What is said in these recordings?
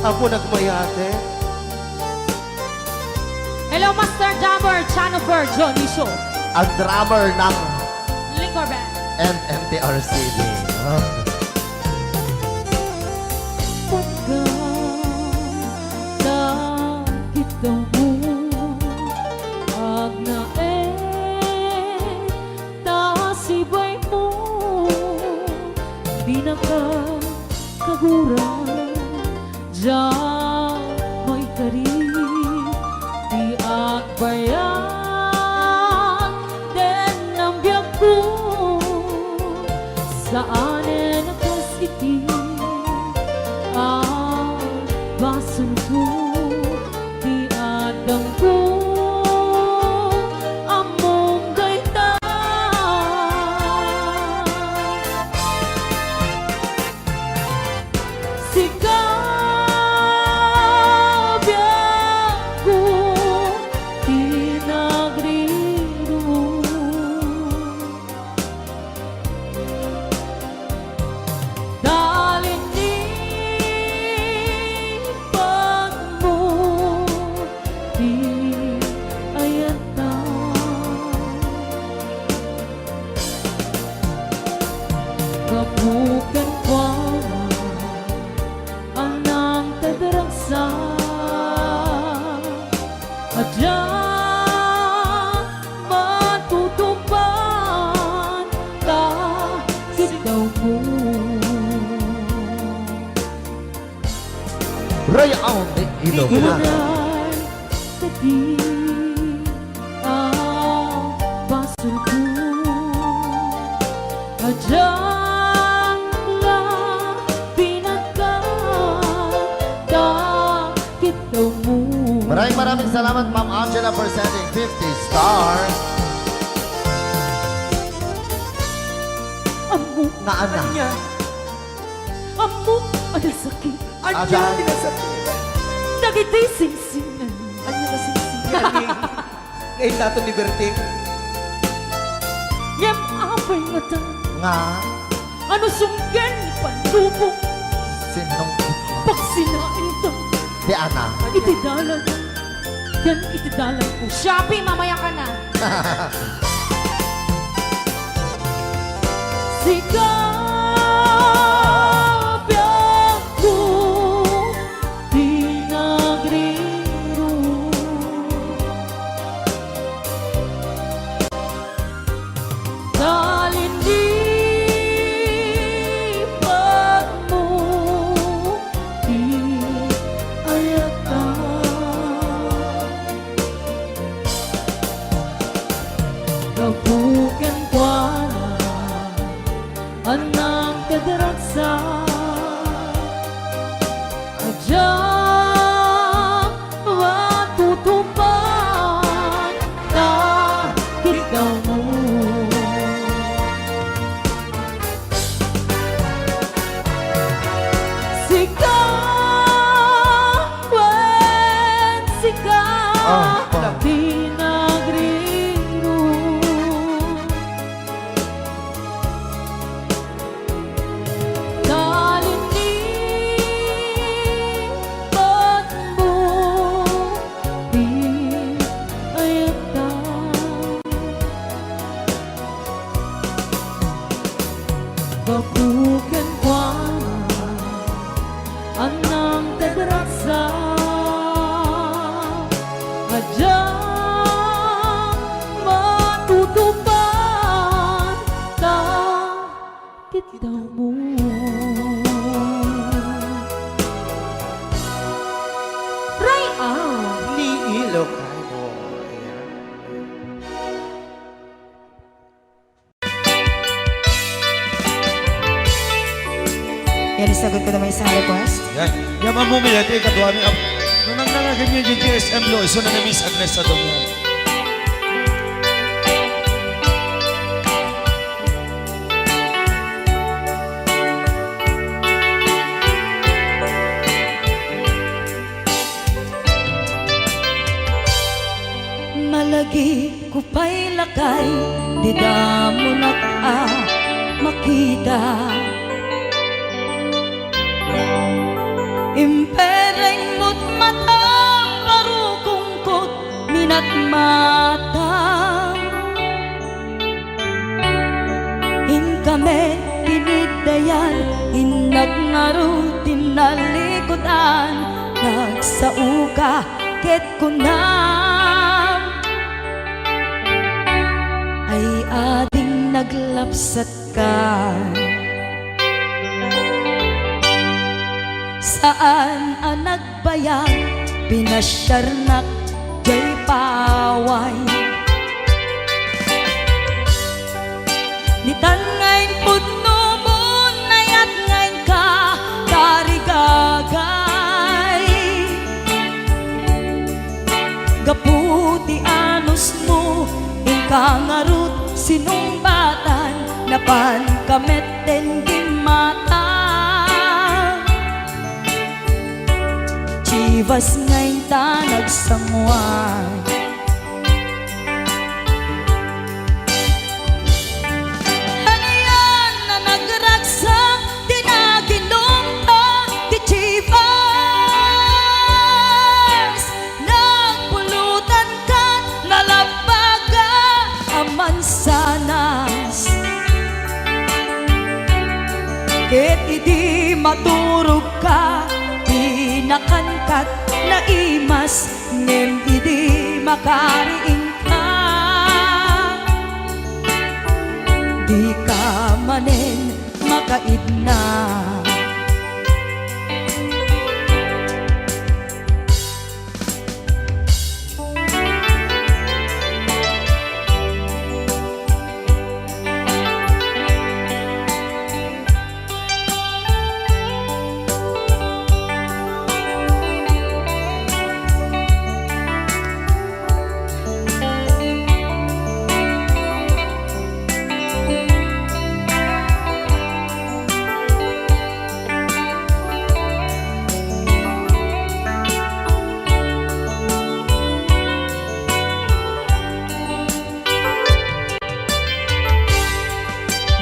Ako nagmayate. Hello, Master Drummer, Chanover, Johnny Show. Ang drummer ng Liquor Band. NMTRCD. Kagura Diyan mo'y kari Di agbayan Den ang biyak ko Saan nakasiti Ang baso ko Di adang ko Among gaita Kabukan ko ang nang tadaragsa at diyan matutupan ka KIDDAW mo. Ray out ni Ilocano. Tadi ang basol ko at diyan Maraming salamat, Ma'am Angela, for sending 50 stars. Amo na anak. Amo ada sakit. Anya tinasakit. Dagiti singsingan. Anya ka singsingan. Ngayon nato liberty. Yam apay mata. Nga. Ano sunggan pandubong. Sinong Pag sinain to. Di anak. Itidalan. Yan itidalan ko. Shopee, mamaya ka na. Sikap ako di nagriro Kalinipan mo di ayata Kabukan kwa anang kadaragsa Diyan matutupan na KIDDAW mo Sigaw when sigaw di nagriro Kabukan kwa anang tadaragsa Diyan matutupan ka KIDDAW mo Ray Ni Ilocano. Yan, isagot ko naman isang request. Yan. Yan ang bumili. Ito yung katuwa niya. Nung nangangagan niya yung GSM lo, iso na na-miss Agnes sa doon. Malagi ko pa'y lakay, di damo na ka makita. Impera mata in kami pinidayan inag ngaro tinalikutan nagsauka ket kunam ay ading naglapsat ka saan ang nagbayang pinasyarnak jay paway nitan ngayon pudno mo nayat ngayon ka tarigagay gaputi anos mo ingkang arut sinumbatan napan kameten gimata chivas ngayon ta nagsangwan hanayan na nagragsak tinaginom ta ti chivas nagpulutan ka nalabaga aman sanas ket idi maturog ka nakankat na imas ngem idi makariing ka di ka manen makaidna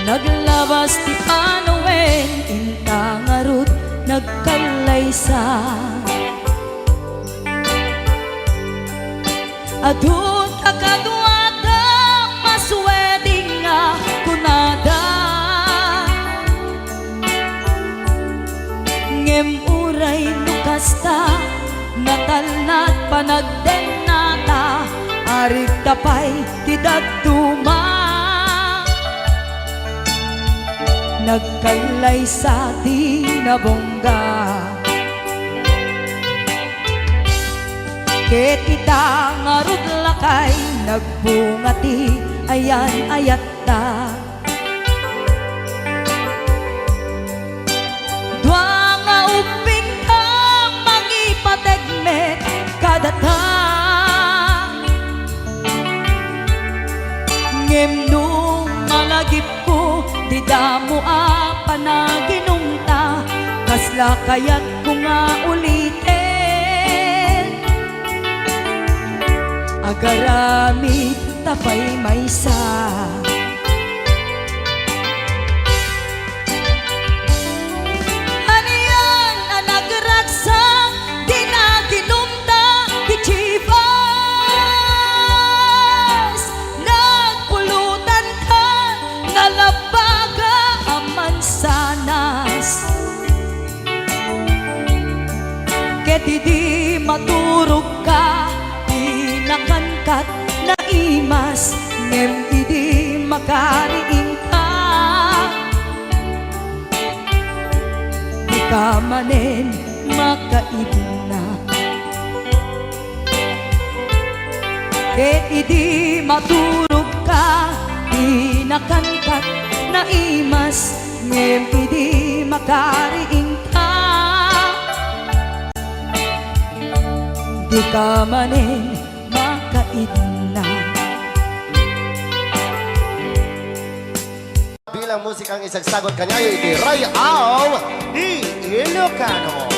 naglabas ti panawen intang arut nagkalaysa adun akaduada masweding nga kunada ngem uray nukasta natalnat panagdenata arig tapay ti daduma nagkalay sa tinabongga ket ita ngarud lakay nagbungati ayan ayat ta dua nga uping ka mangipategmet kadata ngem nung malagip ko di damo a panaginumta kasla kayat ko nga ulitin agarami tapay maysa haniyan ang nagragsak di naginumta di chivas nagpulutan ka nalabaga aman sanas ket idi maturog ka nakankat na imas ngem idi makariing ka di ka manen makaidna ket idi maturog ka di nakankat na imas ngem idi makariing ka di ka manen makaidna Bilang musikang isagsagot kanyayo iti Rayaw di Ilocano.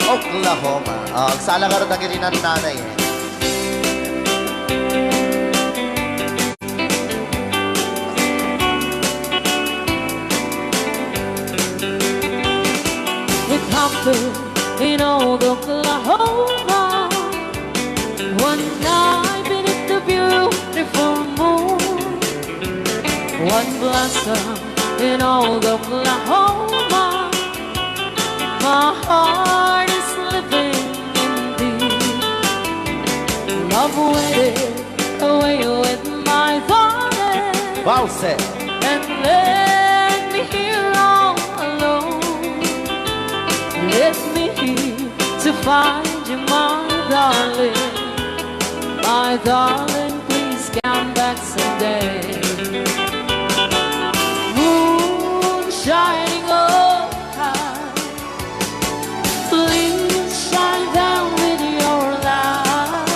Oklahoma. Ang salagar na kininan nanay. It happened in old Oklahoma. one blossom in all Oklahoma. My heart is living in deep love with it, away with my darling. Valse. And let me here all alone. Let me here to find you, my darling. My darling, please come back someday. Moon shining up high, please shine down with your light.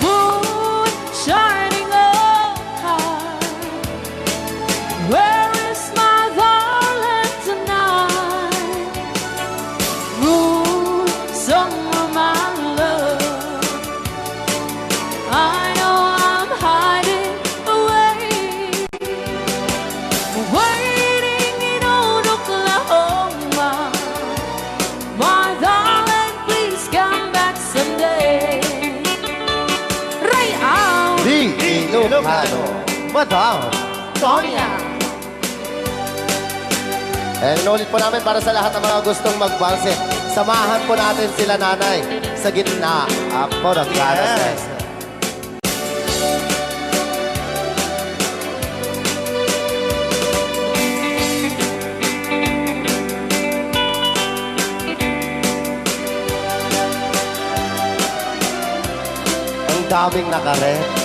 Moon shining up high, where is my darling tonight? Moon, somewhere my love, I know I'm hiding away, waiting in old Oklahoma. My darling, please come back someday. Right out, Di Ilocano. Madam Sonia. Inulit po namin para sa lahat ng mga gustong magbalse. Samahan po natin sila nanay sa gitna. Ako ng yes. Ang daming nakaret.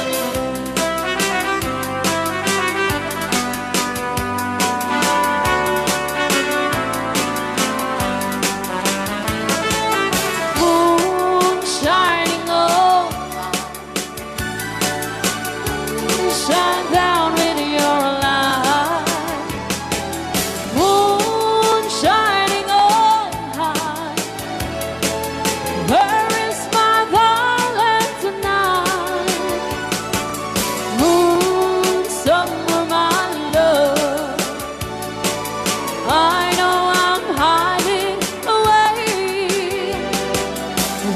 Moon shining up, shine down with your light. Moon shining up high, where is my darling tonight? Moon, somewhere my love, I know I'm hiding away,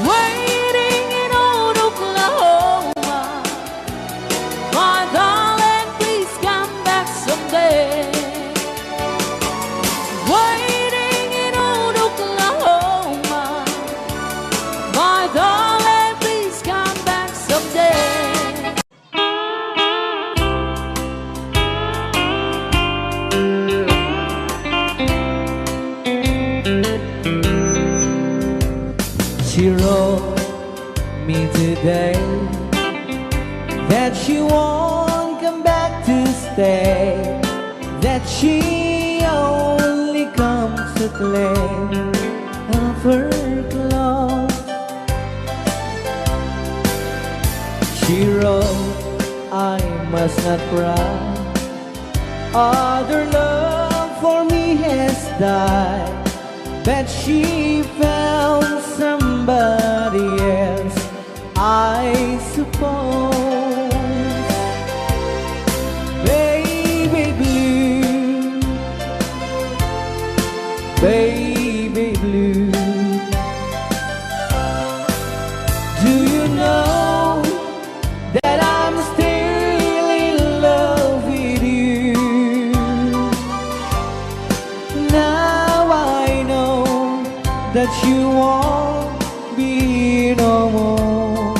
waiting in old Oklahoma. My darling, please come back someday. Waiting in old Oklahoma. My darling, please come back someday. She wrote me today that she won't come back to stay, that she only comes to claim of her clothes. She wrote, I must not cry, other love for me has died, that she found somebody else, I suppose. Baby blue, baby blue, do you know that I'm still in love with you? Now I know that you won't be no more.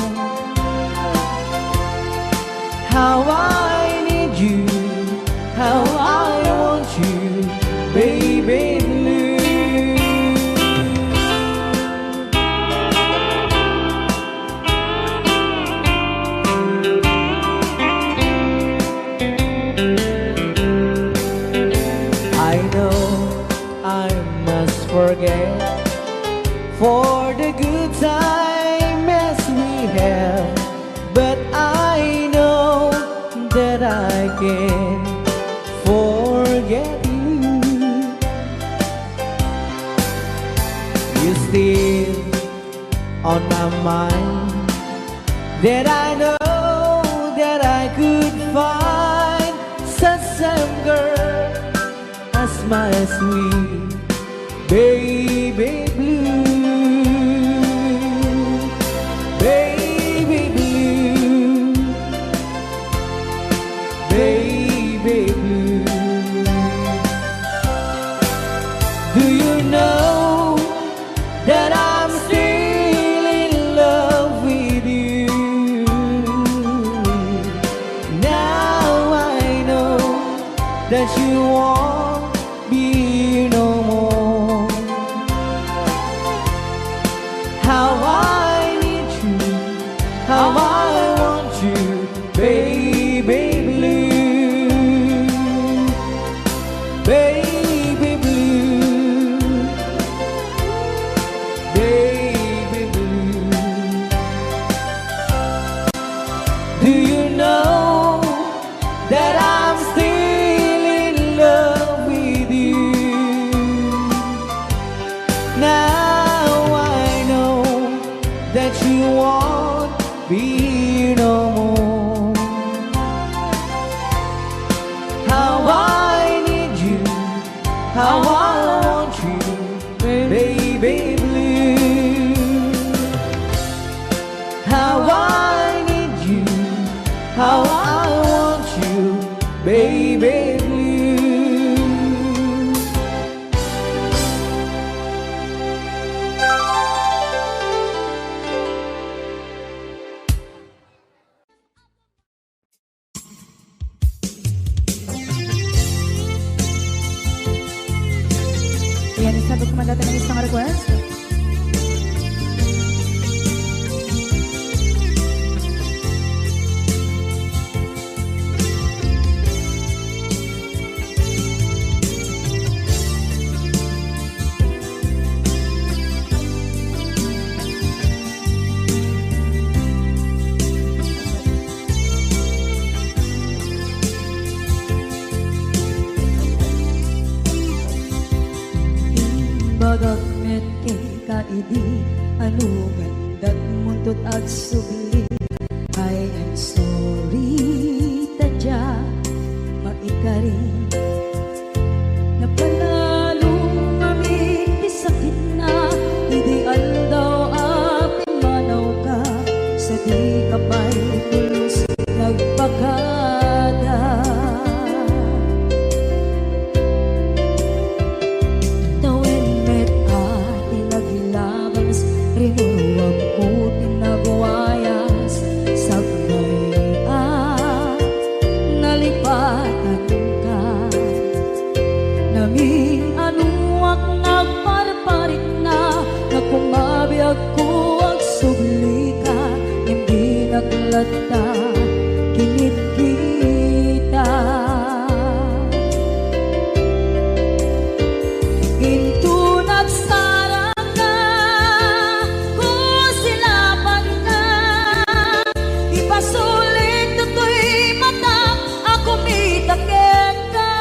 How I need you, how I want you, baby blue. I know I must forget for the good time as we have, but I know that I can forget you. You still on my mind, that I know that I could find such a girl as my sweet baby blue. Baby blue, baby that you won't be here no more. How I need you, how I want you, baby blue, baby blue, baby blue. Do you know that I'm still in love with you? Now I know that you won't be here no more. How I need you, how I want you, baby blue. How I need you, how I want you, baby blue. Yan, sabi ko man dati ng isang request. Bagat met kay kaidi ano gandat muntot ag subli. I am sorry tadya maikari napanalo mamit di sakit na ideal daw apin manaw ka sa di kapay tulos nagpagada. Rinuwag ko tinagwayas sagnay nalipatan ka namin anuak nagparparit na nakumabiyag ko ang subli ka hindi naglata kinit kita into nagsara sulit to'y mata ako mitakit ka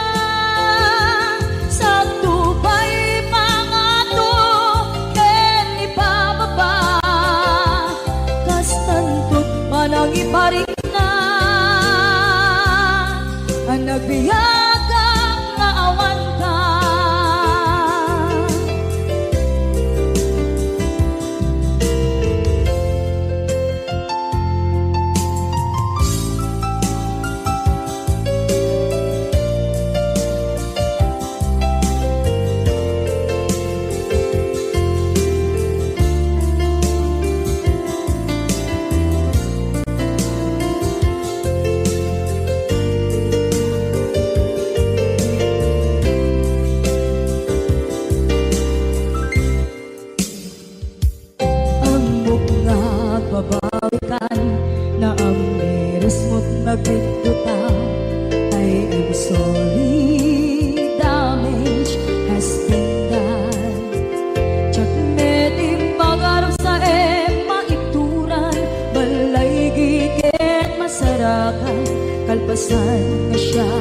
sa tubay mga to ken ipababa kastantot manang iparing na ang nagbiyagang nga awan ka. Babawikan na ang meres mo't nagpinduta. I am sorry, damage has been done. Tsak meding magarap sa maituran, balay gigit masarakan, kalpasan na siya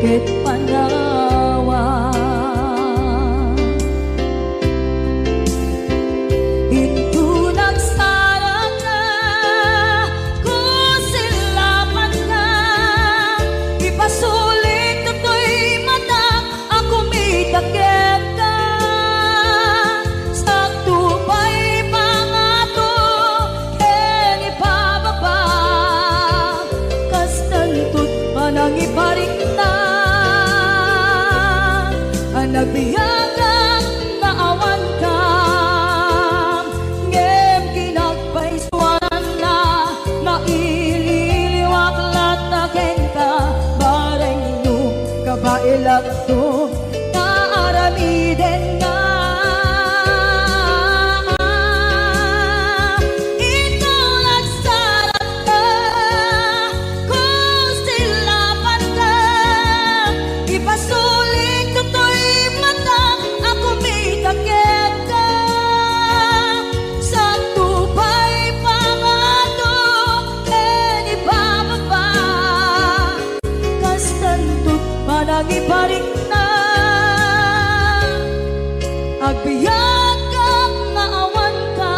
ket panawa. Into nagsara ka, kusilapan ka, ipasulit na to'y mata, ako mitakit ka, sa tubay pangato, ken ipababa, kastantot manang iparing na. lakto naaramiden nga. Ikaw nagsalat ka, kusilapan ka, ipasulit to'y matang ako may takip ka. Sa tupay pangato, ibababa, kastantot panagiparik na, agbiyak kang maawan ka.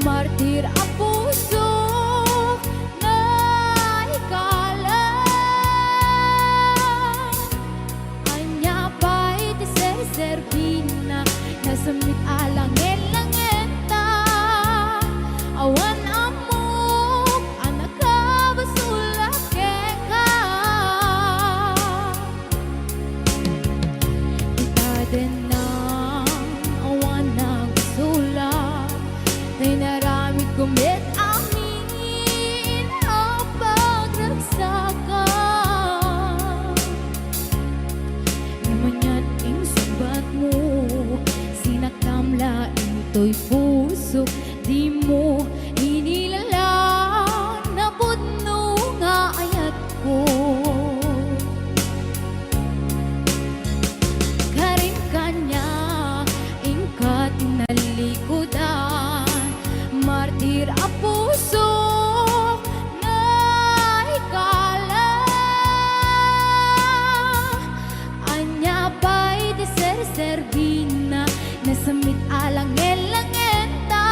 Martir ang puso na ikalan, anya pa'y tiserservina, nasamit alang elangeta, awan amok, anak ka basulak ka. Kita din ang awan ng basulak, ay naramit kumit amin ang pagragsakan. Namanyan ing subat mo, sinaktamla ito'y puso, di mo inilala, napudno nga ayat ko. Karim kanya, ing katinalikodan, martir ang puso na ikala, anya pa'y tiserservina, nasamit alang elangenta,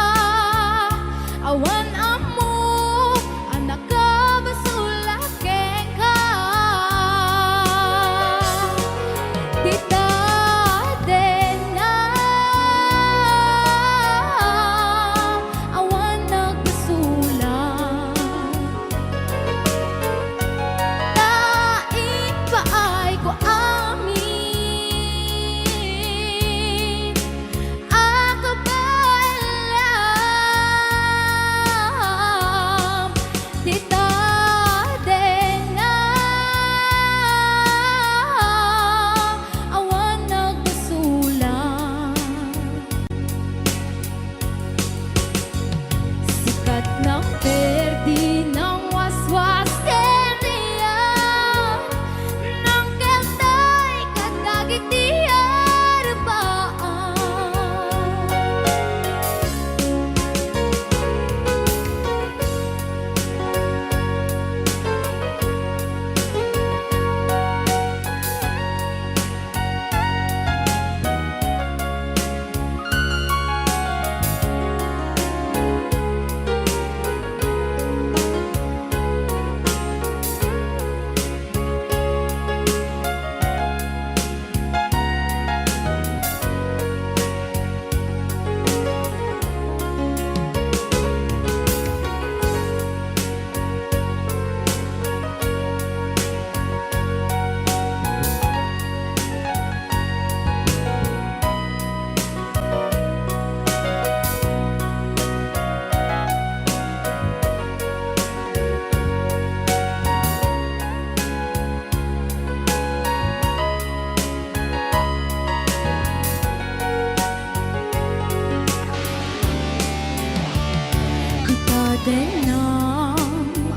din ang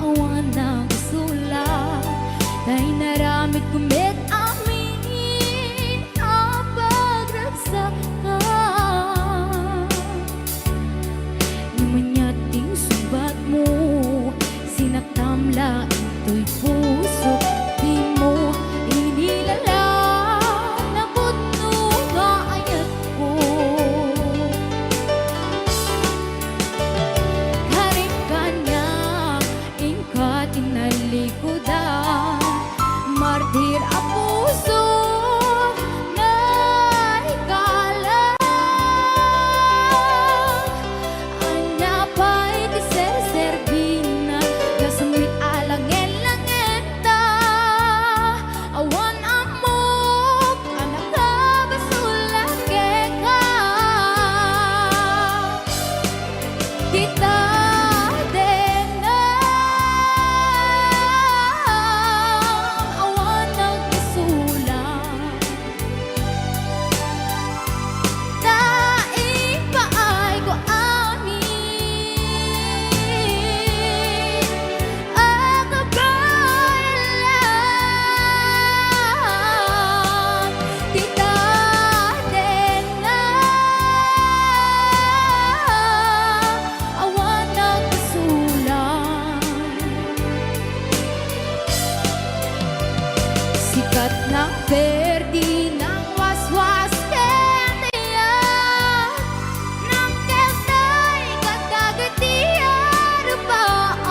awan ng sulat Dahil naramit kumit amin ang pagragsakan Lumanyating subat mo Sinaktamla ito'y puso Di mo inilalang na puno ka ayat ko Karip ka na, ingkat inalikodan Martir ang puso na ikalang Anapay ti ser-servina Gasumit alangen langenta Awan amok anak ka basulake ka Kita awan ng isulang Daing paay ko amin Ang kabalan Tita din na awan ng isulang Sikat ng perdi ng waswas kendiyan Nang keltay kadagatiyan rupaan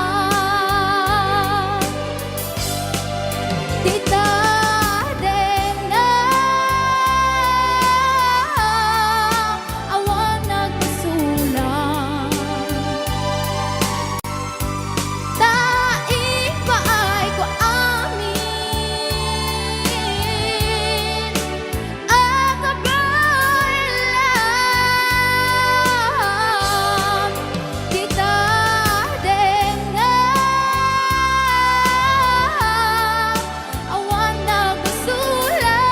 Tita din na awan nagsulang Daing paay ko amin Ang kabalan Kita din na awan nagsulang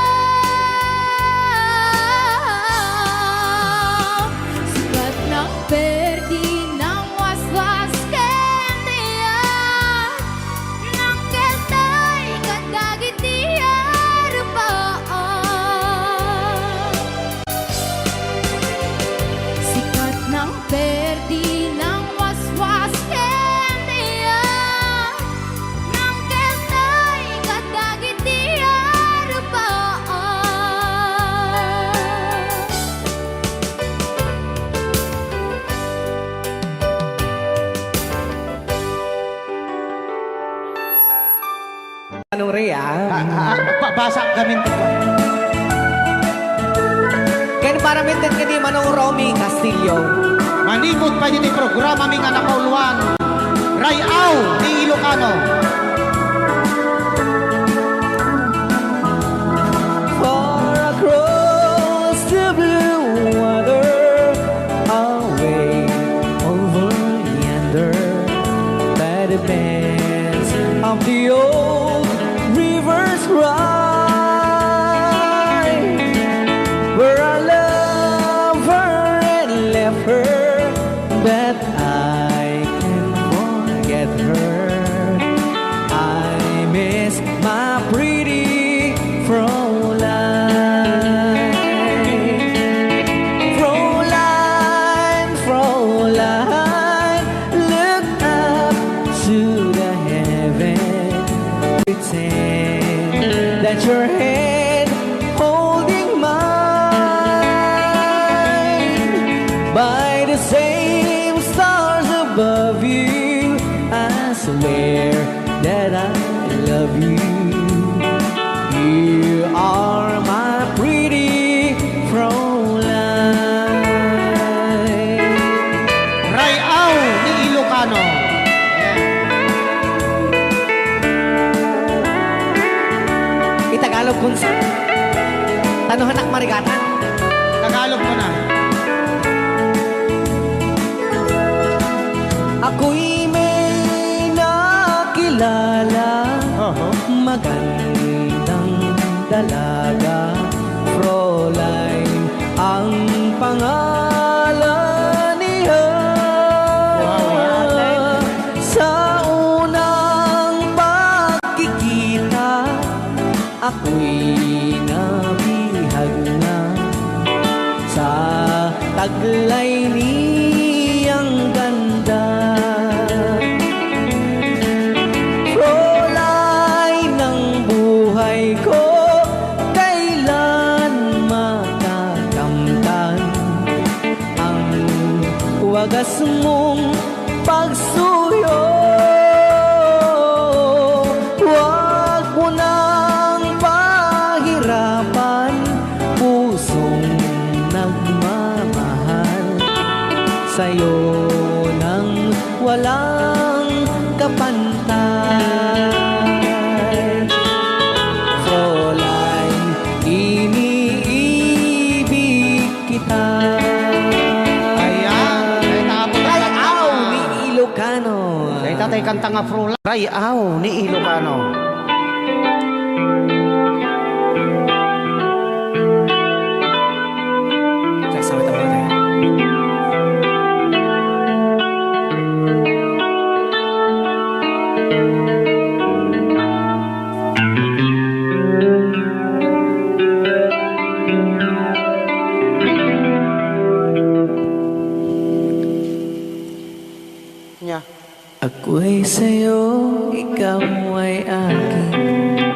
Sikat ng perdi ng waswas kendiyan Nang keltay kadagitiyan rupaan Sikat ng perdi ng waswas kendiyan Nang keltay kadagitiyan rupaan Anong Rhea? Basa kami Ken para mintin kini Manong Romy Castillo. manipot pa din programa mi nga nakauluan. Rayaw ni Ilocano. Far across the blue water, away over yonder, by the banks of the old rivers ride, where I love her and left her, but I can't forget her. I miss my pretty Fräulein. Fräulein, Fräulein, look up to the heaven. Pretend that your hand holding mine. By the same stars above you, I swear that I love you. You are my pretty Fräulein. Rayaw ni Ilocano. Itagalog kung sa Tanuhan ak marigatan. Tagalog mo na. Ako'y may nakilala, magandang dalaga, Fräulein ang pangalan niya. taglay niyang ganda. Prolay ng buhay ko, kailan makakamtan ang wagas mong pagsuyo. Huwag mo nang pahirapan pusong nagmamahal sa'yo nang walang kapantay. Fräulein, iniibig kita. Ayan. Ay, tapos Rayaw ni Ilocano. Ay, tatay kanta nga Frola. Rayaw ni Ilocano. Sasawit ang mga. Nya. Ako'y sa'yo, ikaw ay akin.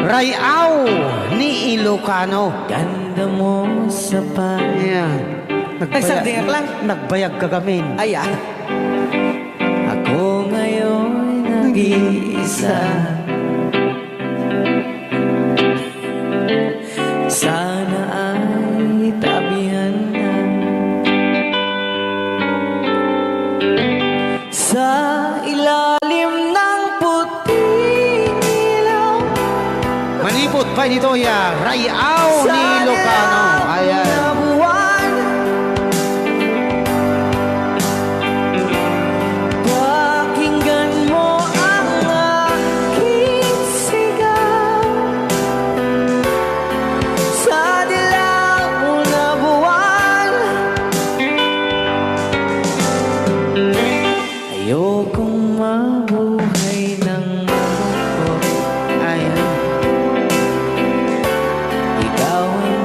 Rayaw ni Ilocano. Ganda mo sa panya. Ayan. Nagsabihan lang. Nagbayag kagamin. Ay, ako ngayon nag-iisa. Sana ay tabihan na sa ilalim ng puting ilaw. Manipot pa dito ya. Rayaw ni Ilocano. Ayan. Pakinggan mo ang aking sigaw sa dilaw na buwan. Ayokong mabuhay ng malungkot. Ayan. Ikaw ang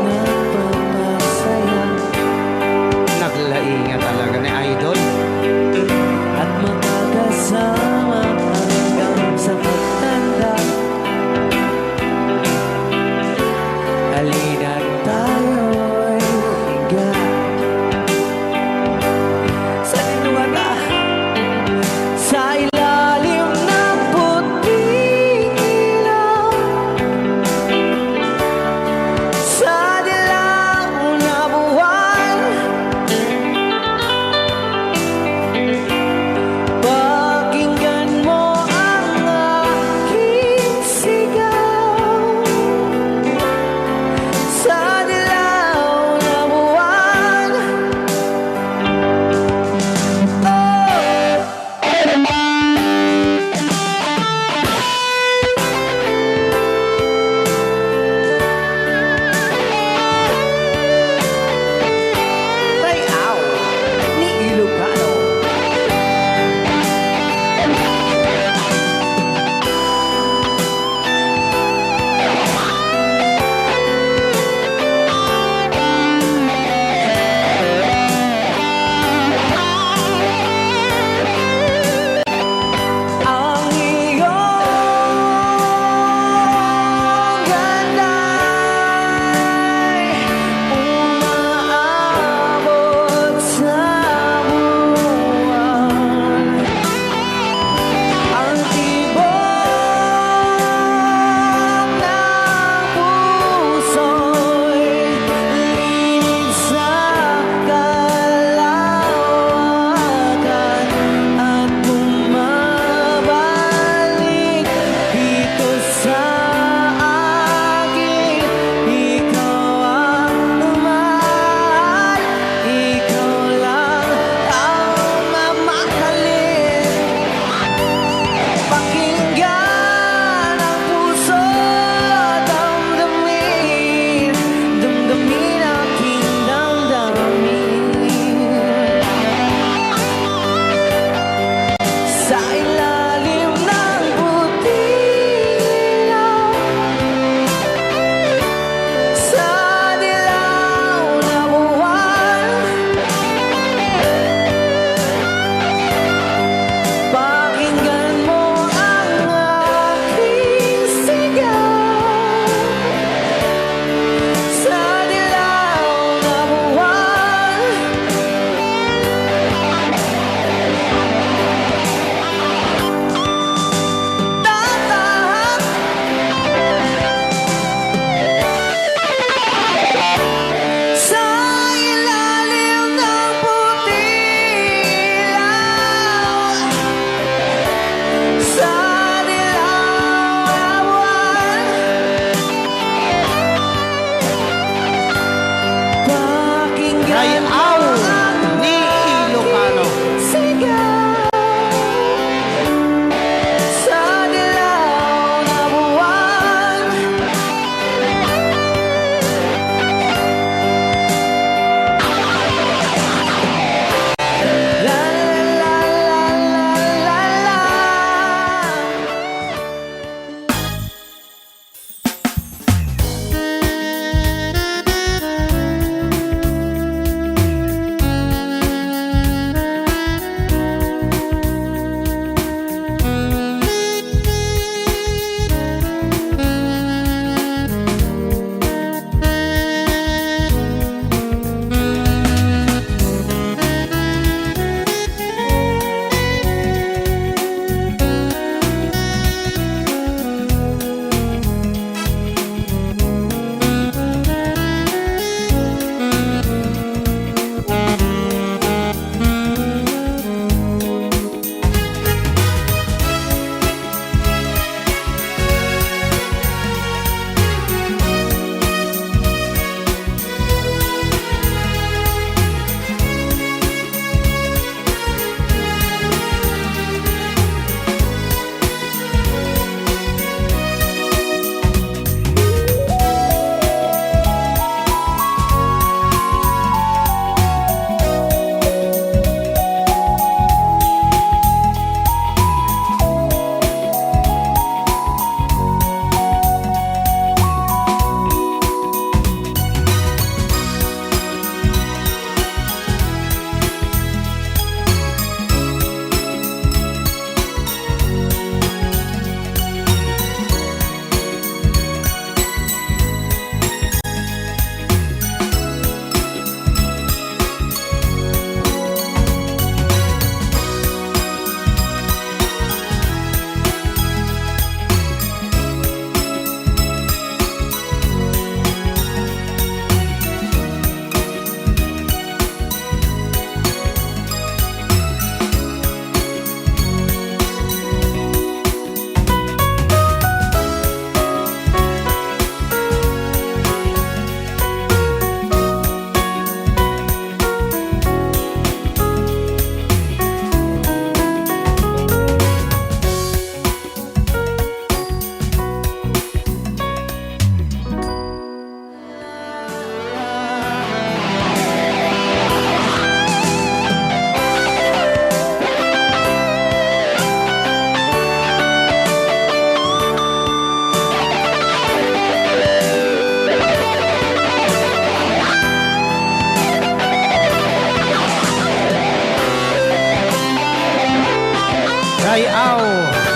Rayaw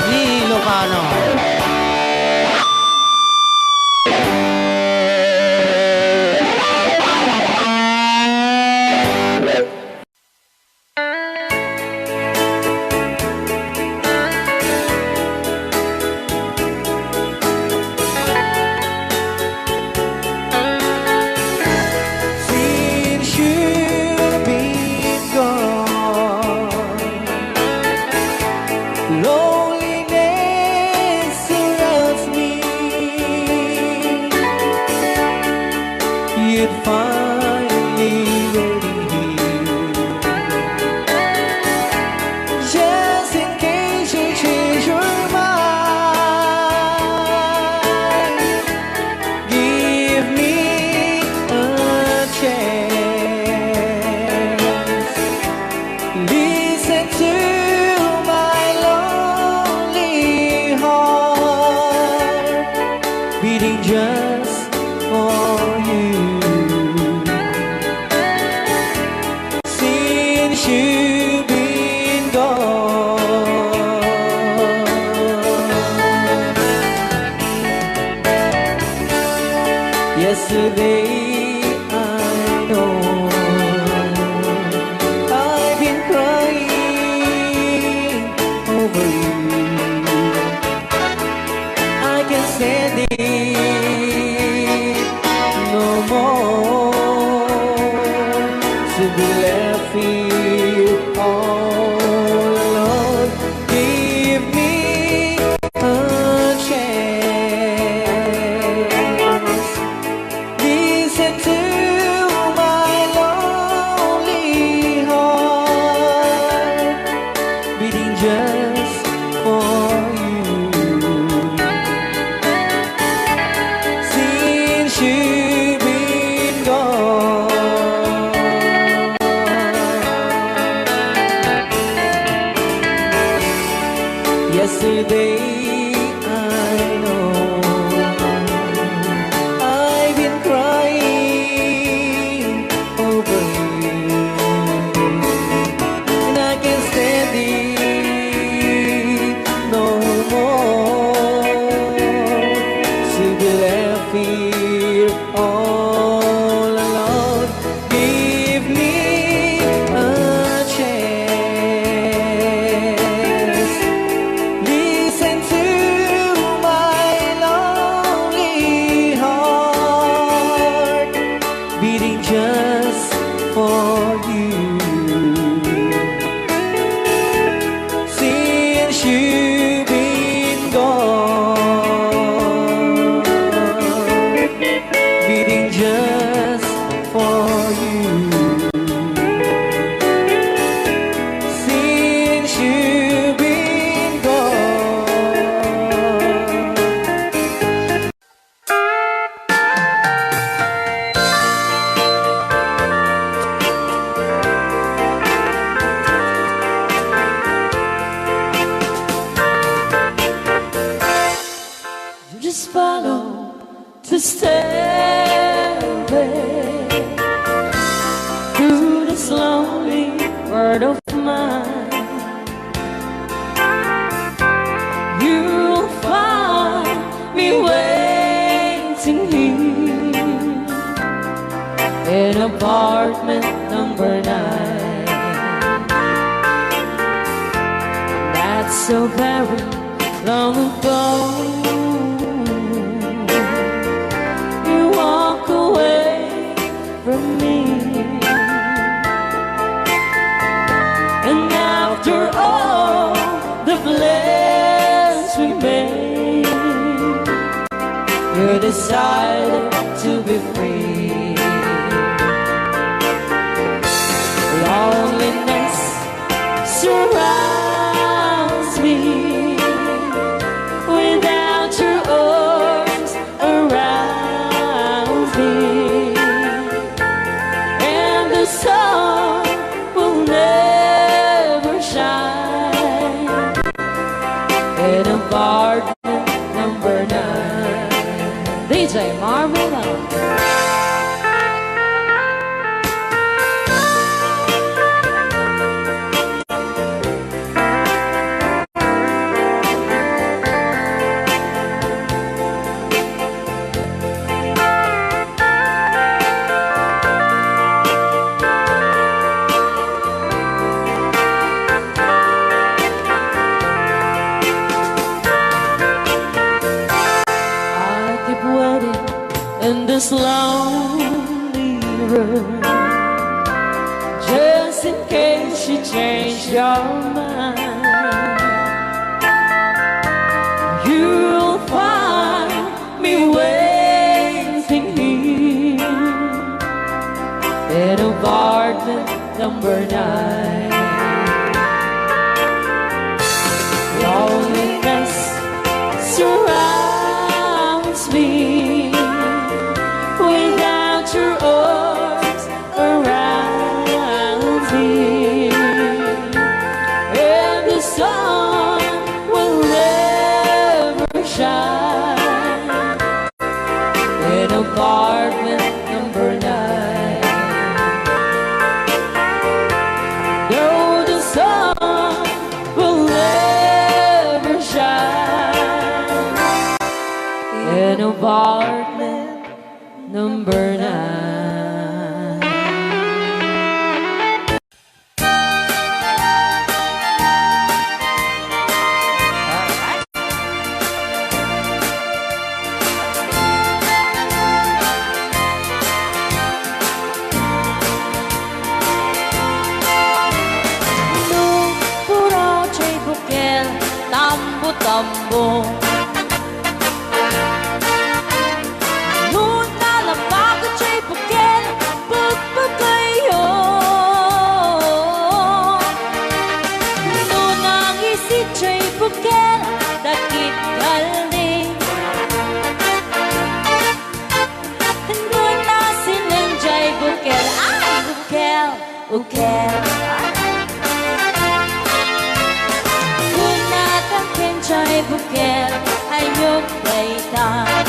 ni Ilocano. Since you've been gone, loneliness surrounds me. You'd finally waiting here, just in case you change your mind. Give me a chance. Listen to my lonely heart beating just for you. Since you've been gone, yesterday I know I've been crying over you. I can't stand it no more to be left here all alone. Give me a chance. Listen to my lonely heart beating just for you. Since you've been gone, yesterday I know I've been crying over you, and I can't stand it no more to be left here all alone. Give me a chance. Listen to my lonely heart beating just for you. Since you've been gone, beating just for you. Since you've been gone. Just follow the stairway through this lonely world of mine. You'll find me waiting here in apartment number 9. That's so very long ago. You walk away from me, and after all the plans we made, you decided to be free. Loneliness surrounds me without your arms around me, and the sun will never shine in apartment number 9. DJ Marvin. this lonely room, just in case you change your mind. You'll find me waiting here in apartment number 9. Loneliness surrounds me without your arms around me, and the sun will never shine in apartment number 9. No, the sun will never shine in apartment number 9. Tambo Noon na lapag at siya'y bukil Pagpagayo Noon ang isit siya'y bukil Dakit galing Noon na silang siya'y bukil Ay, bukil, bukil Chay bukel ayok daytan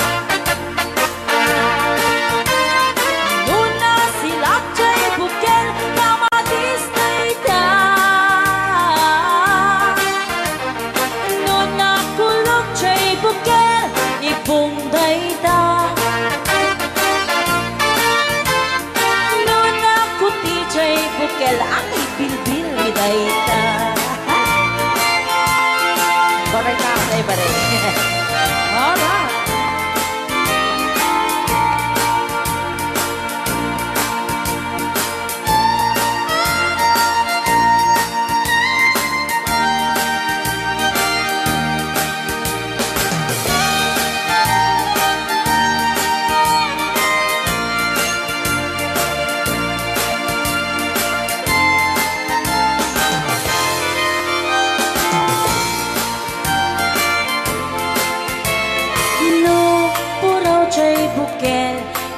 Nuna silak chay bukel kamatis daytan Nuna kulok chay bukel ipong daytan Nuna kuti chay bukel ang ibilbil daytan Baray na, baray. Alright.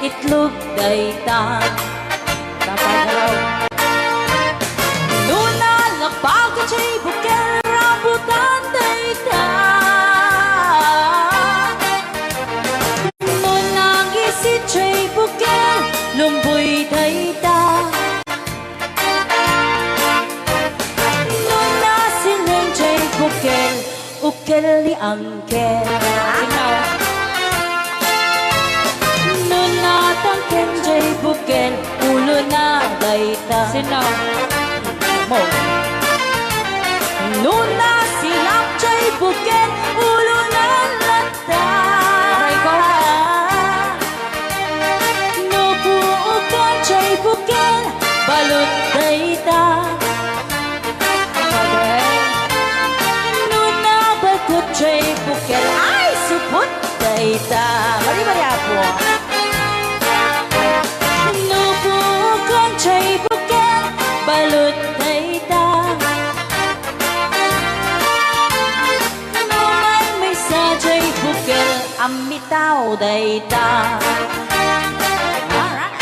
Itlog daytan Tatagaraw Nuna lapag at siya'y bukel Rambutan daytan Nuna gisit siya'y bukel Lumboy daytan Nuna silang siya'y bukel Ukel ni angkel Tangken jay buken ulo na dayta Sinaw mo Nuna silap jay buken ulo na lata Nubuukan jay buken balot dayta Nuna bakot jay buken ay supot dayta Mari-mari ako Chay bukel balot dayta Naman may sa chay bukel amitaw dayta Alright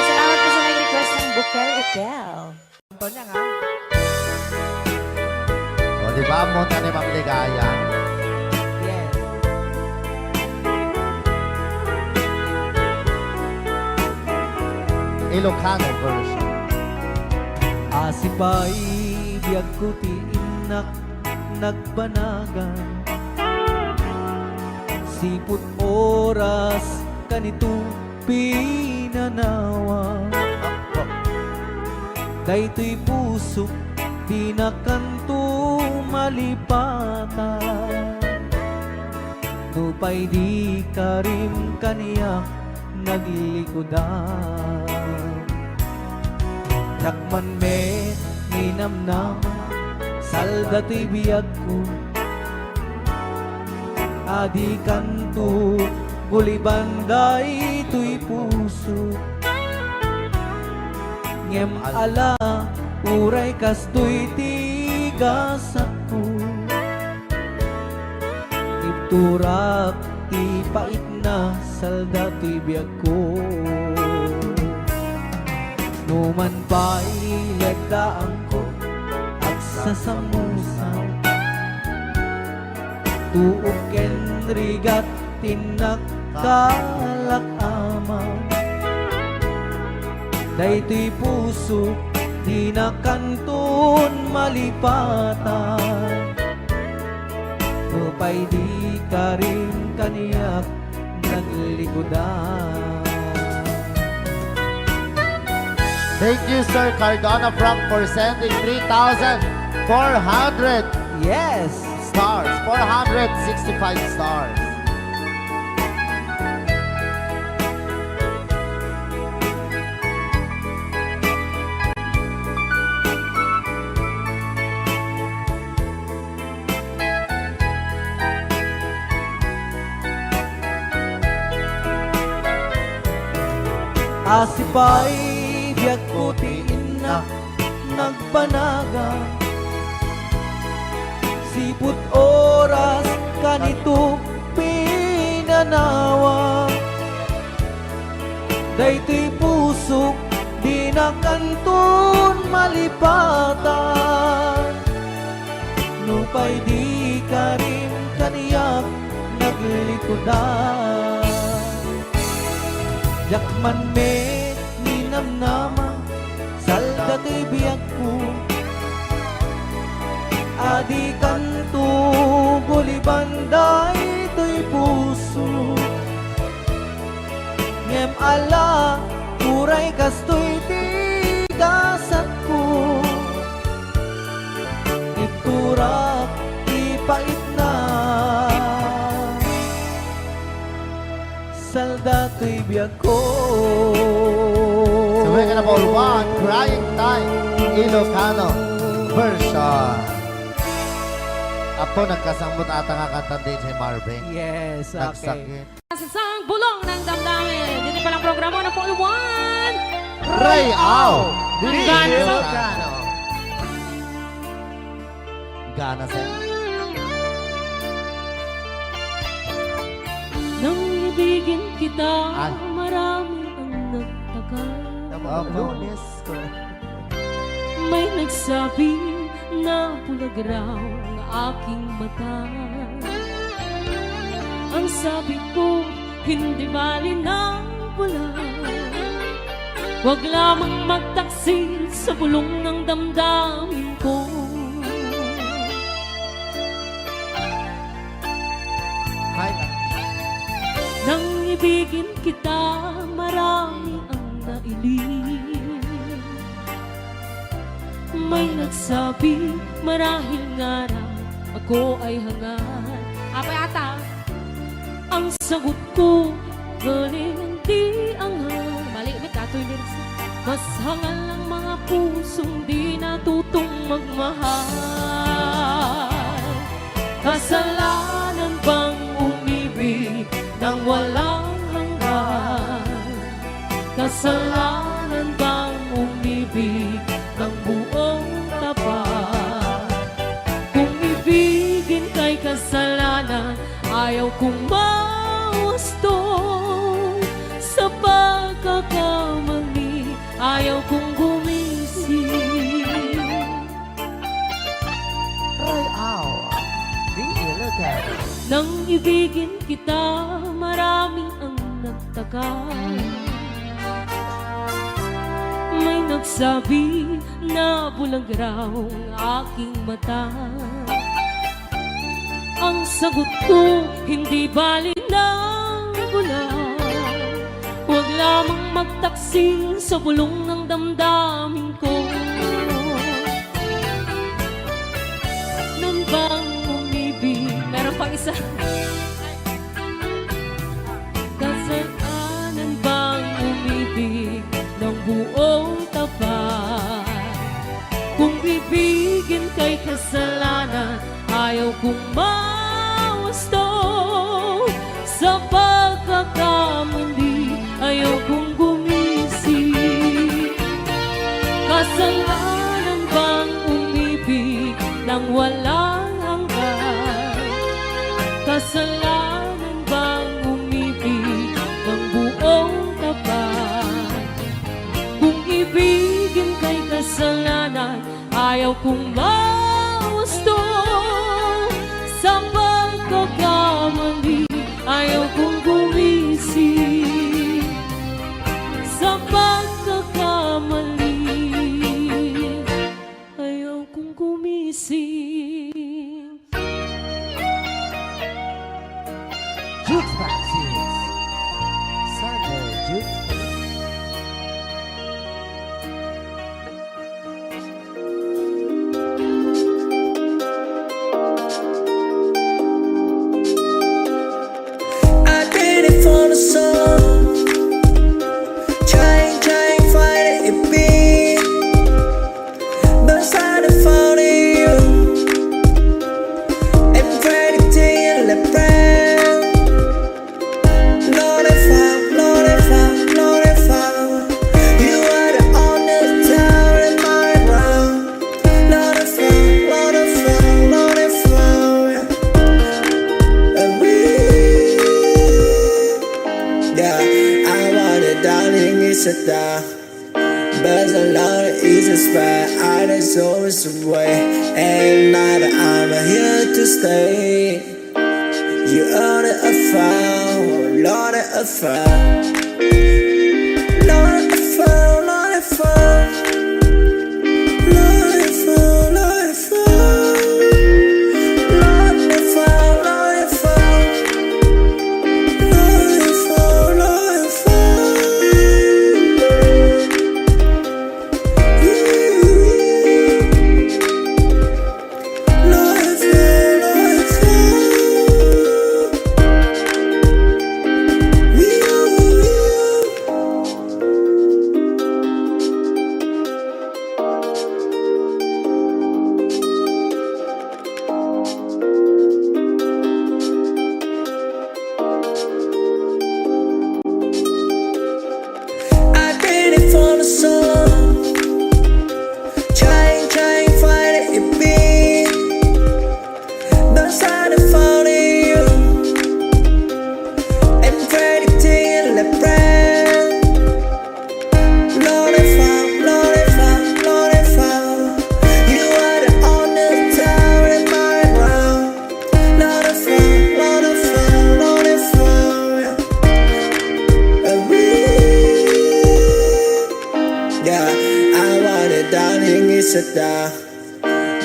Salamat po sa nag-request ng bukel-ukel Ito niya nga O, di ba? Monta ni Ma'am Ligaya. Yes Ilocano version. Asipay biyag ko ti inak nagbanagan Siput oras kanito pinanawa Daytoy puso di nakanto malipatan Nupay di ka rin kaniya naglilikodan. Dakman me ninamnama salda to'y biyag ko. Adi kanto gulibanday to'y puso. Ngem ala uray kastoy tigas ako. Iturak ti pait na salda to'y biyag ko. Numan pa'y lagdaan ko at sasamusan. Tuok ken rigat tinaktalak amang. Daytoy puso di na kanton malipatan. Nupay di ka rin kaniyak naglikodan. Thank you, Sir Cardona Frank, for sending 3,400 Yes! stars. 465 stars. Asipay biyag ko tiin na nagbanaga. Siput oras kanito pinanawa. Daytoy pusok di na kanton malipatan. Nupay di ka rin kaniyak naglikodan. Yakman me ninamnama salda to'y biyag ko. Adi kanto gulibanday to'y puso. Ngem ala uray kastoy tigasat ko. Iturak ipait na salda to'y biyag ko. Sabay ka na po, one, Crying Time, Ilocano version. Apo, nagkasambot ata nga kanta din si Marvin. Yes, okay. Nagsakit. Sa isang bulong ng damdamin. Dito palang programa na po, One. Ray Au! Gana sa- Ilocano. Gana sa... Nang ibigin kita, Ay. marami ang nagtagal. Lunes ko. May nagsabi na bulag raw ang aking mata. Ang sabi ko, hindi bali ng bulag. Huwag lamang magtaksil sa bulong ng damdamin ko. Hi. Nang ibigin kita, marami ang nailing. May nagsabi, marahil nga raw ako ay hangad. Apa yata? Ang sagot ko, galing hindi anghang. Balik, may katoy lyrics. Mas hangal ang mga pusong di natutong magmahal. Kasalanan bang umibig nang walang hanggan? Kasalanan bang umibig ng buong tapat? Kung ibigin kay kasalanan, ayaw kong mahusto. Sa pagkakamali, ayaw kong gumising. Ray Au. Di Ilocano. Nang ibigin kita, marami ang nagtagal. May nagsabi na bulag raw ang aking mata. Ang sagot ko, hindi bali ng bulag. Huwag lamang magtaksil sa bulong ng damdamin ko. Nang bang umibig? Meron pang isa. kong mawasto sa pagkakamali, ayaw kong gumising. Kasalanan bang umibig nang walang hanggan? Kasalanan bang umibig ng buong tapat? Kung ibigin kay kasalanan, ayaw kong mawasto sa pagkakamali, ayaw kong gumising sa pagkakamali, ayaw kong gumising. Jukebox is Sunday Jukebox. I did it for the song. Trying, find it beat. But I found you. And ready to you let brand. Lord, I found. You are the only town in my round. Lord, I found. And we. Yeah, I want it, darling, it's a die. But a lot of easy spot, I just always away. And now that I'm here to stay, you are the affair, Lord, the affair. Lord, the affair, Lord, the affair. Lord, the affair, Lord, the affair. Lord, the affair, Lord, the affair. I did it for the song. Trying, find it beat. But I found you. And ready to you let brand. Lord, I found. You are the only town in my round. Lord, I found. And we. Yeah, I want it, darling, it's a die.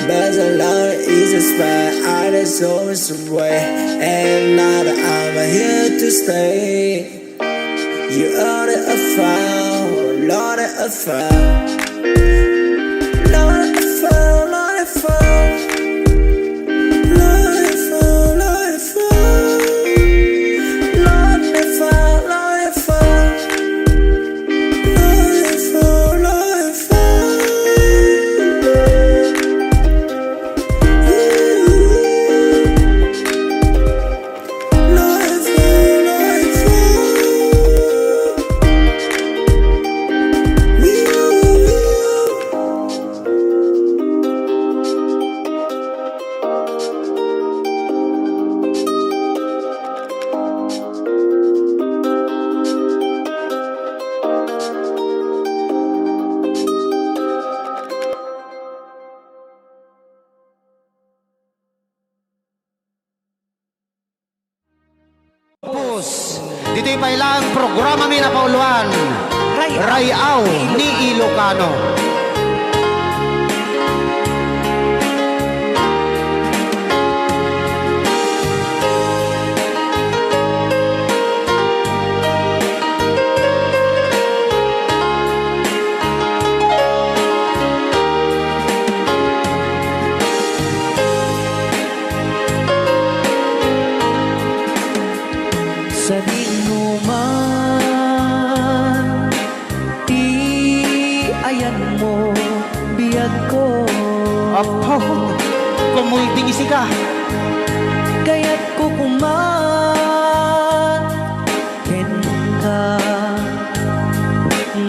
But a lot of easy spot, I just always away. And now that I'm here to stay, you are the affair, Lord, the affair. Lord, the affair, Lord, the affair. Lord, the affair, Lord, the affair. Lord, the affair, Lord, the affair. Dito yung pailang programa mi na pauluan. Rayaw ni Ilocano. Sa dinuman, ayan mo, biyag ko. Apo, kung mo tingisi ka. kumaken ka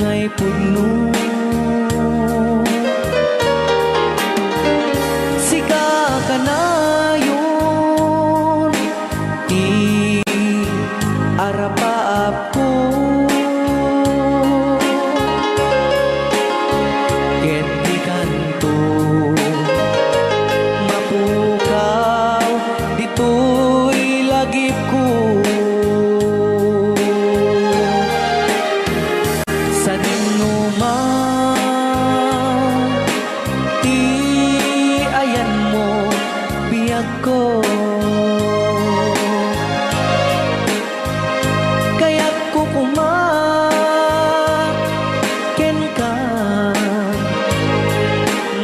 ngay puno sika ka na yun di arapaap ko ket di kanto mapukaw dito'y lagip ko sa dinuman ti ayan mo biyag ko kaya't kukumaken ka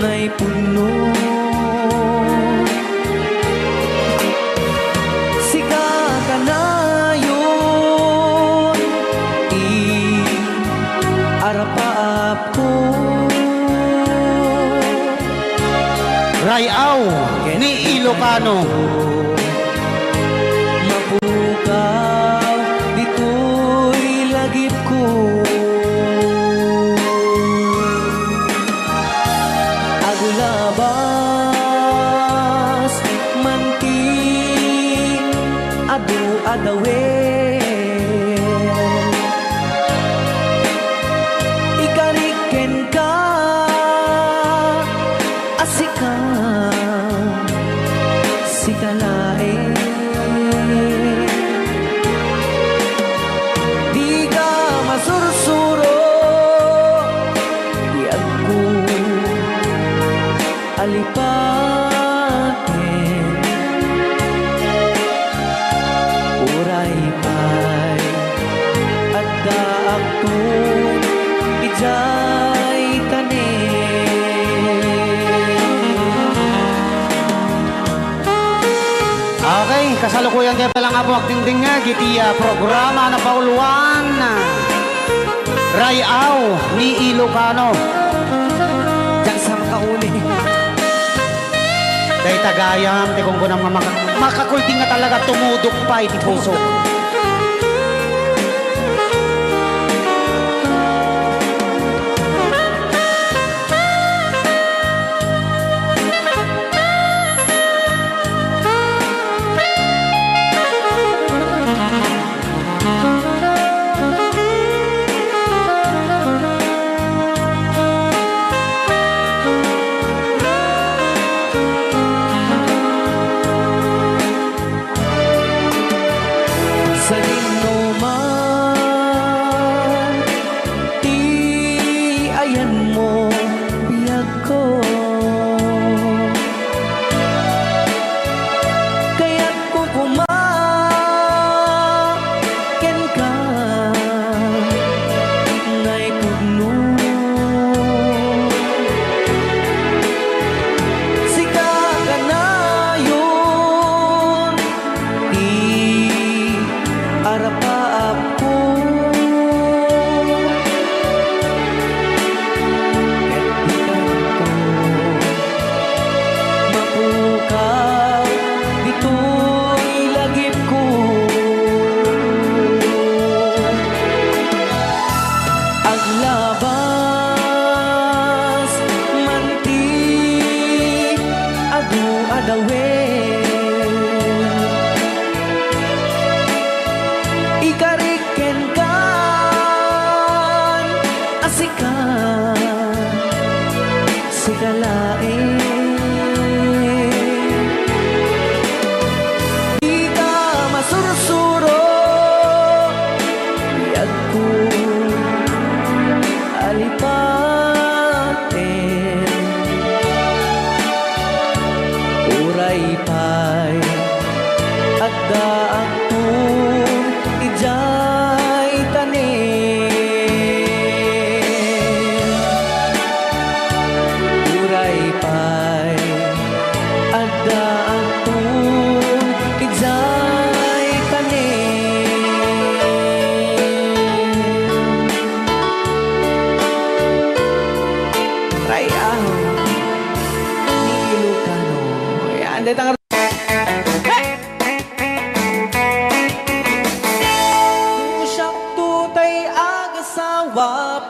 ngay puno sika ka na yun i arapaap ko Rayaw ni Ilocano. mapukaw dito'y lagip ko agulabas manti adu adawe ikariken ka asika sikalae di ka masursuro di ako alipatin uray pay at daak to ijay Okay, kasalukuyan kayo palang abo agdingding nga gitiya programa na pauluan Rayaw ni Ilocano. diyan sa makauli Day tagayam, ti kung kunang makakulting nga talaga tumudok pa iti puso. sa dinuman ti ayan mo biyag ko kaya't kukumaken ka ngay puno sika ka na yun di arapaap ko ket di kanto mapukaw dito'y lagip ko aglabas manti adu adawe ikariken kan asika sikalae di ka masursuro biyag ko alipatin uray pay at daak to ijay tanim uray pay at daak to ijay tanim Rayaw ni Ilocano yan, detang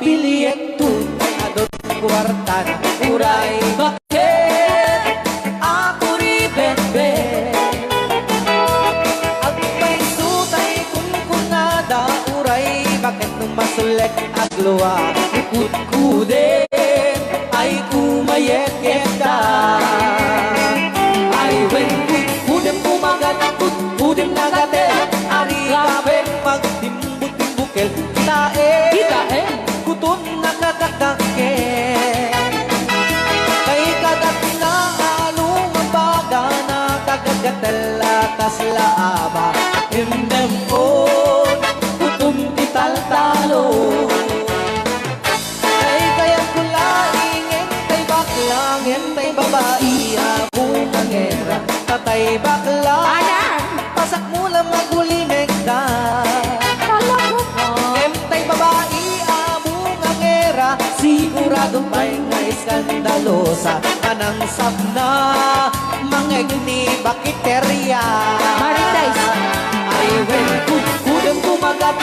piliet tu adot kwarta na uray bakit ako ribet-bet agpay sutay kunkunada uray bakit nung masulek agluwa ikut-kuden ay kumayet-yeta ay when kut-kuden pumagat kut-kuden nagatel ari kapen magtimbut-timbukel kita kutun nakakakake kay kagat na along baga na kagagatala kaslaaba indemon kutum ital-talo kay kayat kulaingin kay baklang entay babae abong angera tatay bakla pasak mo lang magulimeg na entay babae abong angera sigurado may nga iskandalosa anang sabna mangeg ni bakiterya Maritais. ay when kudem kumagat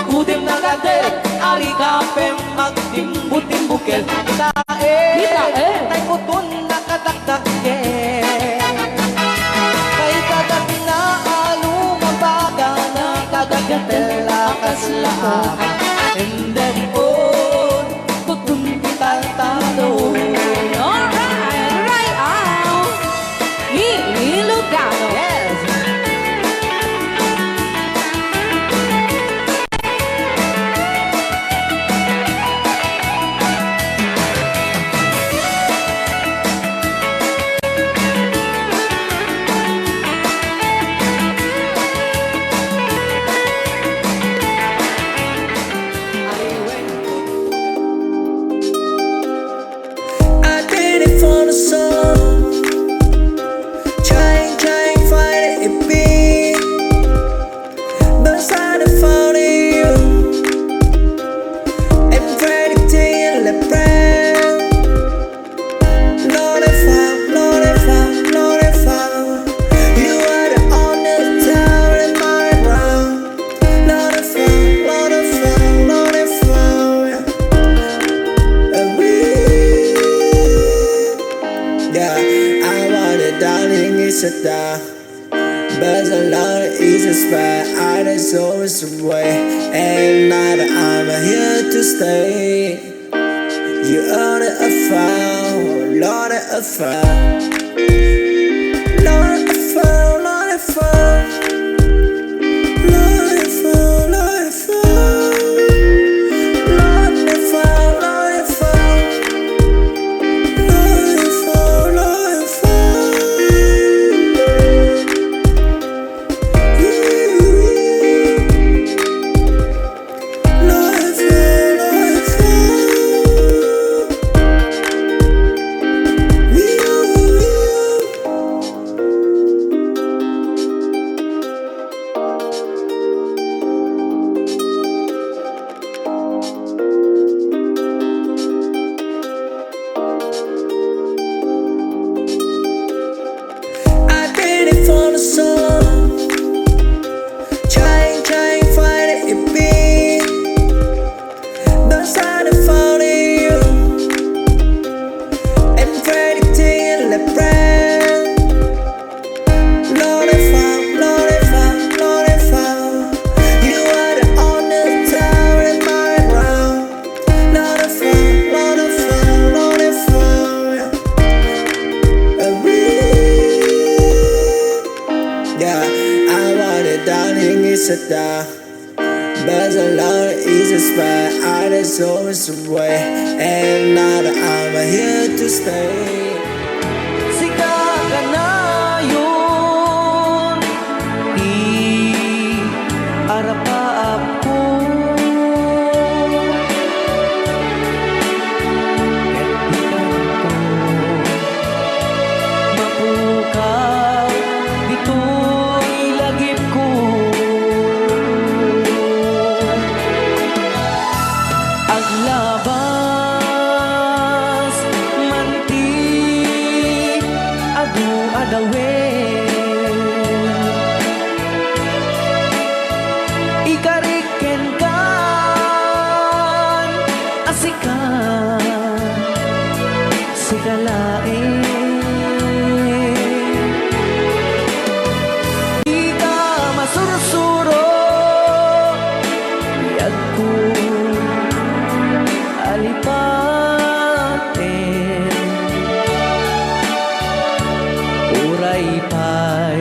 kudem nagadel ari kapem magtimbut-timbukel tae tay kutun nakadakdake kay kagat na alumabaga na kagagatela kaslaaba and then on kutun ital-talo Alright, right out. Ilocano. yes. I did it for the song, trying, find it beat, but I found you, and predicting the brand. Lord, if I, you are the only town in my round. Lord, if yeah, I want it, darling, it's a die. But a lot of easy spot, I just always away. And now that I'm here to stay. You are the affair, Lord, the affair. Lord, the affair, Lord, the affair. Lord, the affair, Lord, the affair. Lord, the affair, Lord, the affair. I did it for the song, trying, find it beat, but I found you, and predicting the brand. Lord, if I, you are the only town in my round. Lord, if yeah, I want it, darling, it's a die. But a lot of easy spot, I just always away. And now that I'm here to stay. Siga ka na yun, di arapa ako. Mapukaw, dito'y lagip ko. Aglabas, manti sikat si kalain. Di ka masursuro yag ko alipatin. Uray pa'y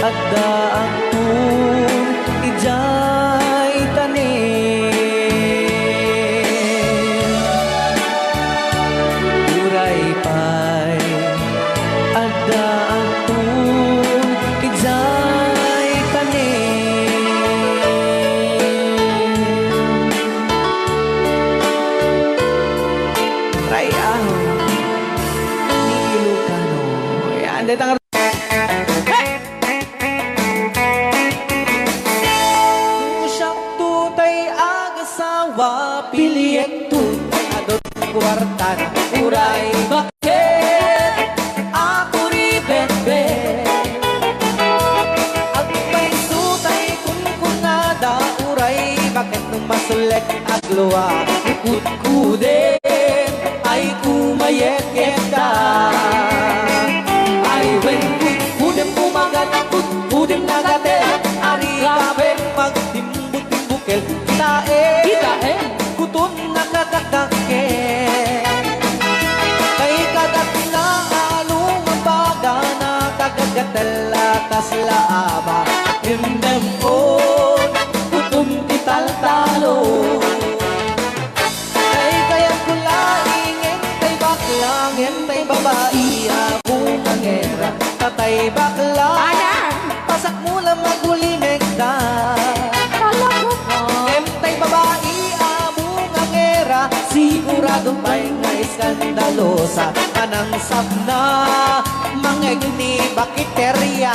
at daang kong ijay tanin. Uray pa'y at daang kong ijay tanin. Rayaw ni Ilocano. Yan, detang piliyek tutay adot kwarta na uray bakit ako ribet-bet at may tutay kunkunada uray bakit nung masulek agluwa ikut-kudin ay kumayek-yekta ay when kut-kudin pumagat kut-kudin nagatel ari kapen magtimbut-timbukel kita kutun nakakakake kay kagat na along baga nakagagatala kaslaaba indemon kutun tital-talo kay kayat kulaingin kay baklangin kay babae abong angera tatay baklang pasak mo lang magulimik na tay babae sigurado pa'y nga iskandalosa anang sabna mangeg ni bakiterya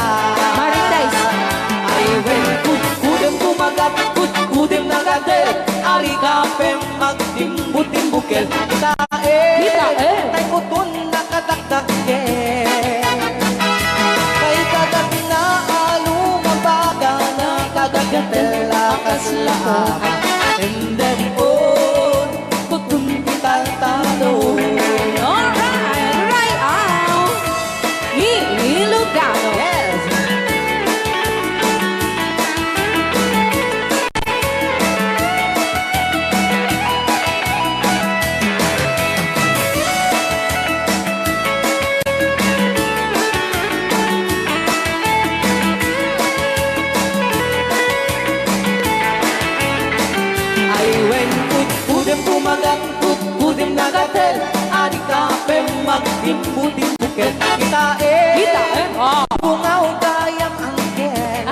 Maritais ay when kudem kumagat kudem nagadel ari kapem magtimbut-timbukel tae tay kutun nakataktakke kay kagat na alumabaga na kagagatela kaslaaba and then talo. Alright, right out. Ilocano. Yes. Ay when kudem pumagat kudem nagatel adik kapem magtimbu-timbuket kita bungaw kayang angkel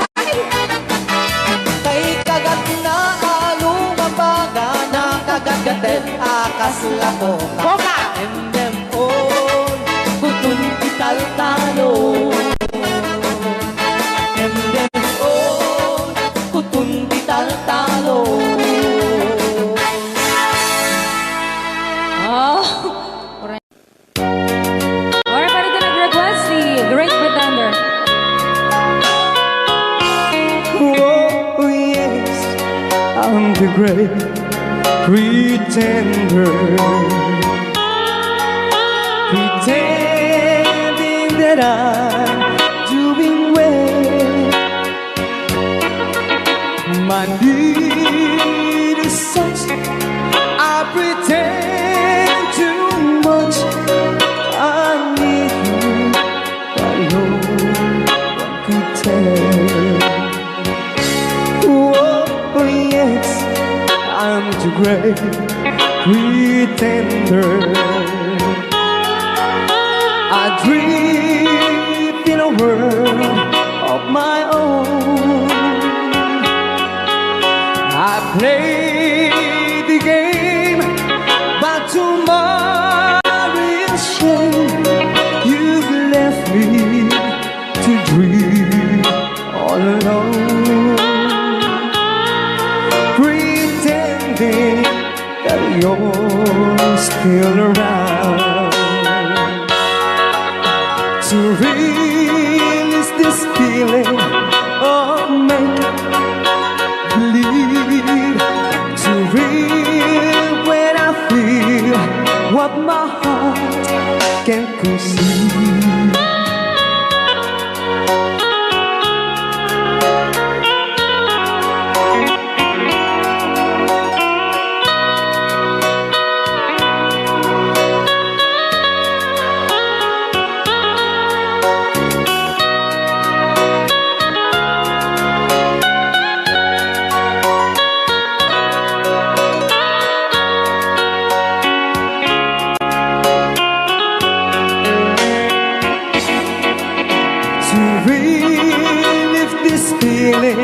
kay kagat na alumabaga na kagagatel akas lakoka endem on kutun tital-talo endem on kutun tital-talo. I'm the great pretender, pretending that I'm doing well. My need is such, I pretend too much. I need you, but no one could tell. Oh yes, I'm the great pretender. I dream in a world of my own. I play the game, but tomorrow is shame. You've left me to dream all alone, pretending that you're still around. To release this feeling of make believe, to real when what my heart can conceive. To relive this feeling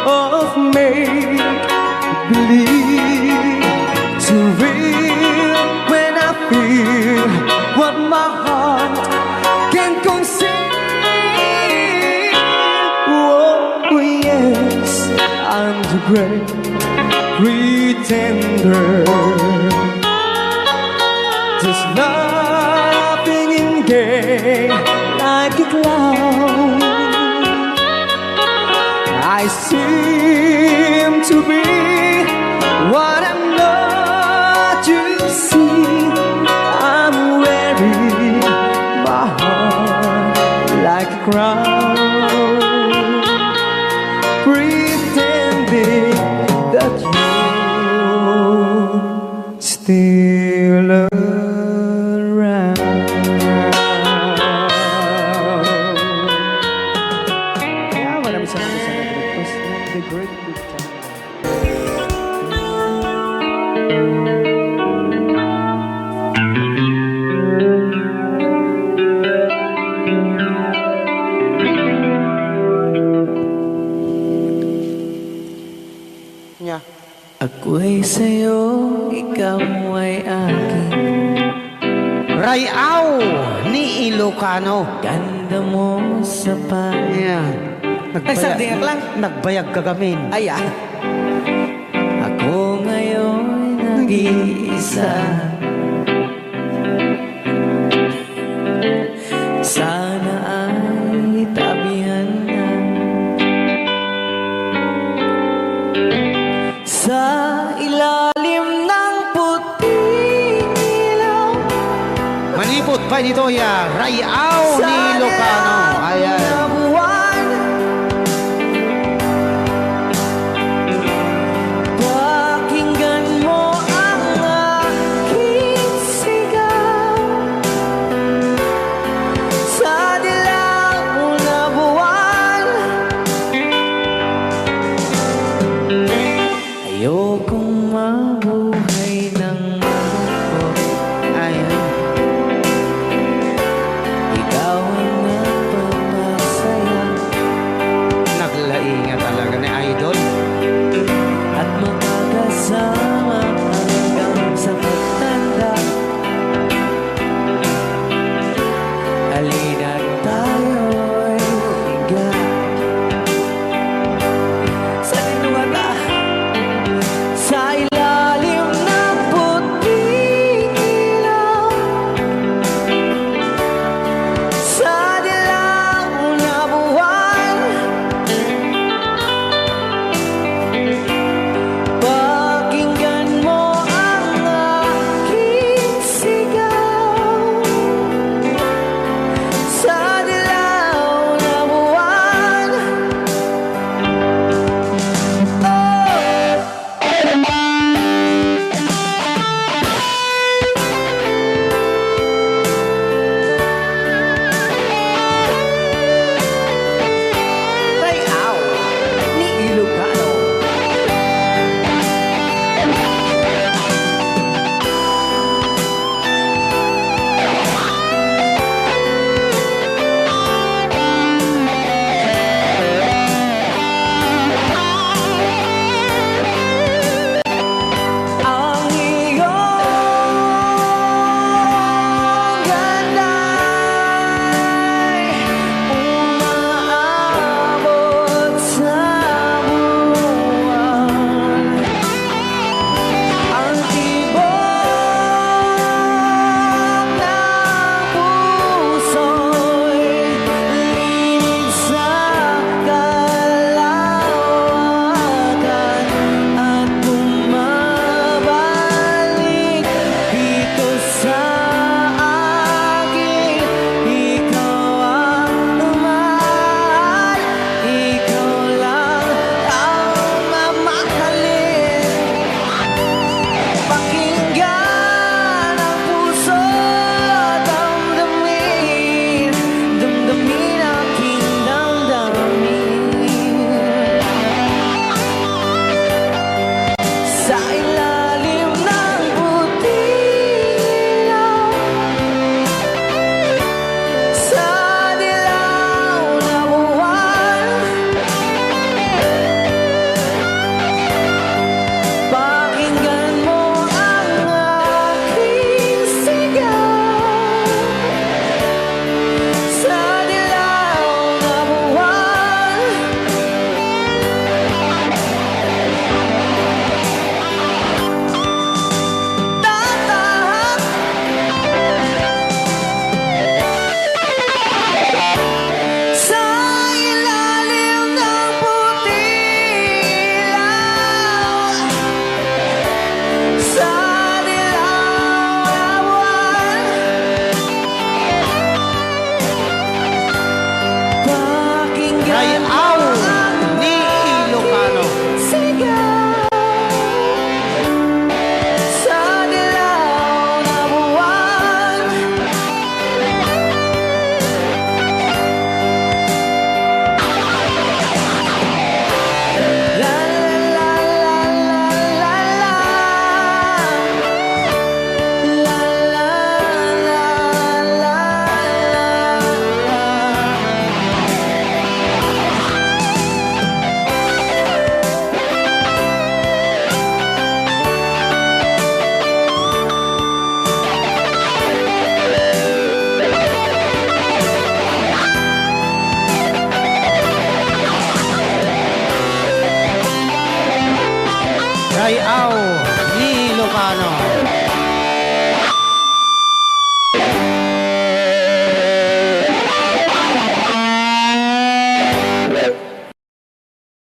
of make-believe, to real when I feel what my heart can conceive. Oh yes, I'm the great pretender, just laughing in gay like a clown. I seem to be what I'm not. You see, I'm wearing my heart like a crown, pretending that you're still around. Kaya maraming salamat sa nag-request ng The Great Big Time. Ako'y sa'yo, ikaw ay akin. Rayaw ni Ilocano. Ganda mo sa Yeah. Ay, sardinak lang. Nagbayag kagamin. Ay, ako ngayon nag-iisa. Sana ay tabihan na sa ilalim ng puting ilaw. Manipot pa dito ya. Rayaw ni Ilocano. Ayan.